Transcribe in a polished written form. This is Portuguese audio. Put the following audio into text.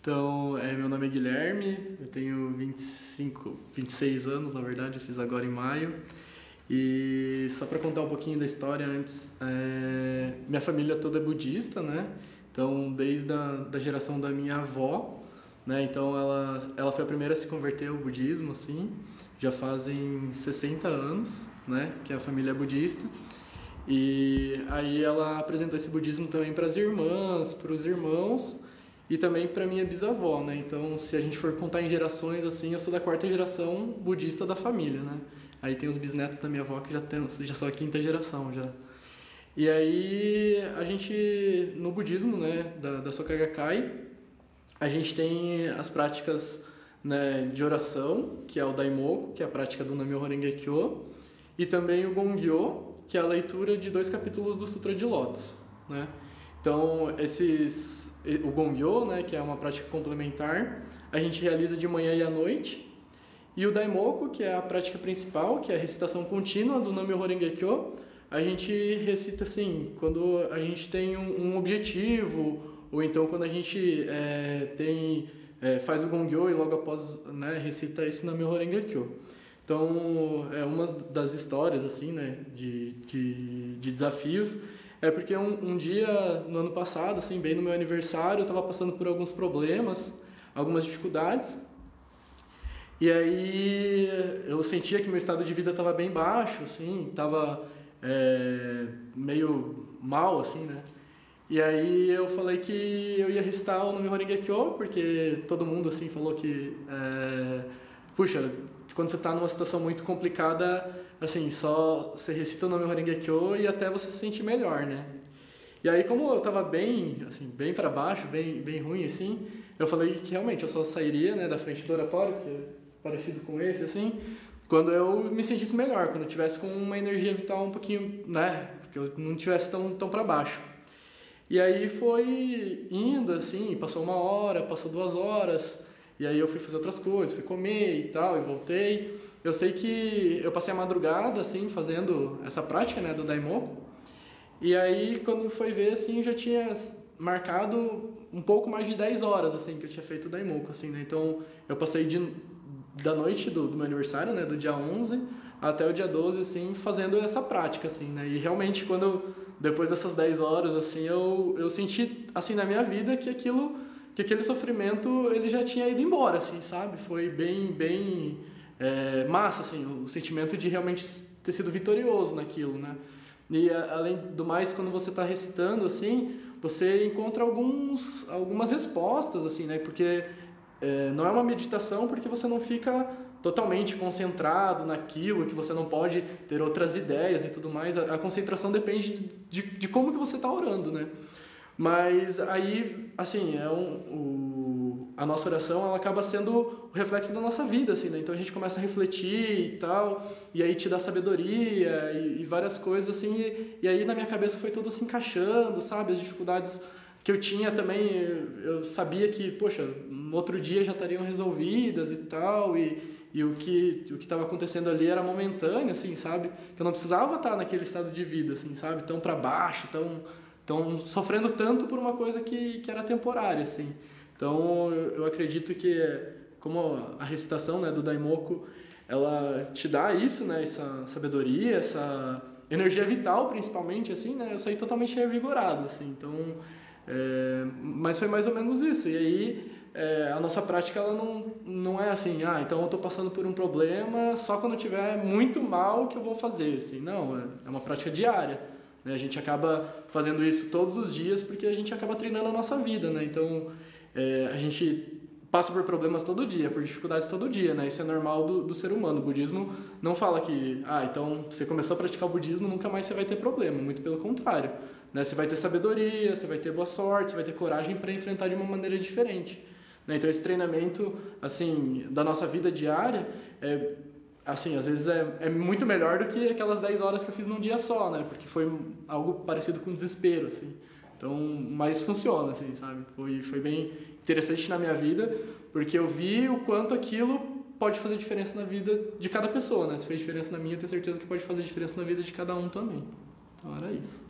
Então, meu nome é Guilherme, eu tenho 26 anos, na verdade, eu fiz agora em maio. E só para contar um pouquinho da história antes, minha família toda é budista, né? Então, desde da geração da minha avó, né? Então, ela foi a primeira a se converter ao budismo, assim. Já fazem 60 anos, né? Que a família é budista. E aí ela apresentou esse budismo também para as irmãs, para os irmãos e também para minha bisavó, né? Então, se a gente for contar em gerações, assim, eu sou da quarta geração budista da família, né? Aí tem os bisnetos da minha avó que já são a quinta geração já. E aí a gente, no budismo, né, da Soka Gakkai, a gente tem as práticas, né, de oração, que é o Daimoku, que é a prática do Nam-myoho Renge Kyo, e também o Gongyo, que é a leitura de 2 capítulos do Sutra de Lótus, né? Então, o Gongyo, né, que é uma prática complementar, a gente realiza de manhã e à noite. E o Daimoku, que é a prática principal, que é a recitação contínua do Nam-myoho Renge Kyo, a gente recita assim, quando a gente tem um objetivo, ou então quando a gente faz o Gongyo e logo após, né, recita esse Nam-myoho Renge Kyo. Então, uma das histórias assim, né, de desafios é porque um dia, no ano passado, assim, bem no meu aniversário, eu estava passando por alguns problemas, algumas dificuldades. E aí eu sentia que meu estado de vida estava bem baixo, assim, estava meio mal, assim, né? E aí eu falei que eu ia recitar o Nam-myoho Renge Kyo, porque todo mundo, assim, falou que... puxa, quando você está numa situação muito complicada, assim, só você recita o Nam-myoho Renge Kyo e até você se sentir melhor, né? E aí, como eu estava bem, assim, bem para baixo, bem ruim, assim, eu falei que realmente eu só sairia, né, da frente do oratório, que é parecido com esse, assim, quando eu me sentisse melhor, quando eu tivesse com uma energia vital um pouquinho, né, que eu não tivesse tão para baixo. E aí foi indo, assim, passou 1 hora, passou 2 horas, e aí eu fui fazer outras coisas, fui comer e tal, e voltei. Eu sei que eu passei a madrugada, assim, fazendo essa prática, né, do Daimoku. E aí, quando foi ver, assim, já tinha marcado um pouco mais de 10 horas, assim, que eu tinha feito o Daimoku, assim, né? Então, eu passei da noite do meu aniversário, né, do dia 11, até o dia 12, assim, fazendo essa prática, assim, né? E realmente, depois dessas 10 horas, assim, eu senti, assim, na minha vida que aquele sofrimento, ele já tinha ido embora, assim, sabe? Foi bem massa, assim, o sentimento de realmente ter sido vitorioso naquilo, né? E, além do mais, quando você está recitando, assim, você encontra algumas respostas, assim, né? Porque não é uma meditação porque você não fica totalmente concentrado naquilo, que você não pode ter outras ideias e tudo mais. A concentração depende de como que você está orando, né? Mas aí, assim, a nossa oração, ela acaba sendo o reflexo da nossa vida, assim, né? Então a gente começa a refletir e tal, e aí te dá sabedoria e várias coisas, assim, e aí na minha cabeça foi tudo se encaixando, sabe? As dificuldades que eu tinha também, eu sabia que, poxa, no outro dia já estariam resolvidas e tal, e o que estava acontecendo ali era momentâneo, assim, sabe? Que eu não precisava estar naquele estado de vida, assim, sabe? Tão para baixo, tão sofrendo tanto por uma coisa que era temporária, assim. Então, eu acredito que, como a recitação, né, do Daimoku, ela te dá isso, né, essa sabedoria, essa energia vital, principalmente, assim, né? Eu saí totalmente revigorado, assim. Então, mas foi mais ou menos isso. E aí, a nossa prática, ela não é assim, então eu estou passando por um problema, só quando eu estiver muito mal que eu vou fazer, assim. Não, é uma prática diária, né? A gente acaba fazendo isso todos os dias porque a gente acaba treinando a nossa vida, né? Então, a gente passa por problemas todo dia, por dificuldades todo dia, né? Isso é normal do ser humano. O budismo não fala que, então você começou a praticar o budismo, nunca mais você vai ter problema. Muito pelo contrário, né? Você vai ter sabedoria, você vai ter boa sorte, você vai ter coragem para enfrentar de uma maneira diferente, né? Então esse treinamento, assim, da nossa vida diária, assim, às vezes é muito melhor do que aquelas 10 horas que eu fiz num dia só, né? Porque foi algo parecido com desespero, assim. Então, mas funciona, assim, sabe? Foi bem interessante na minha vida, porque eu vi o quanto aquilo pode fazer diferença na vida de cada pessoa, né? Se fez diferença na minha, eu tenho certeza que pode fazer diferença na vida de cada um também. Então, era isso.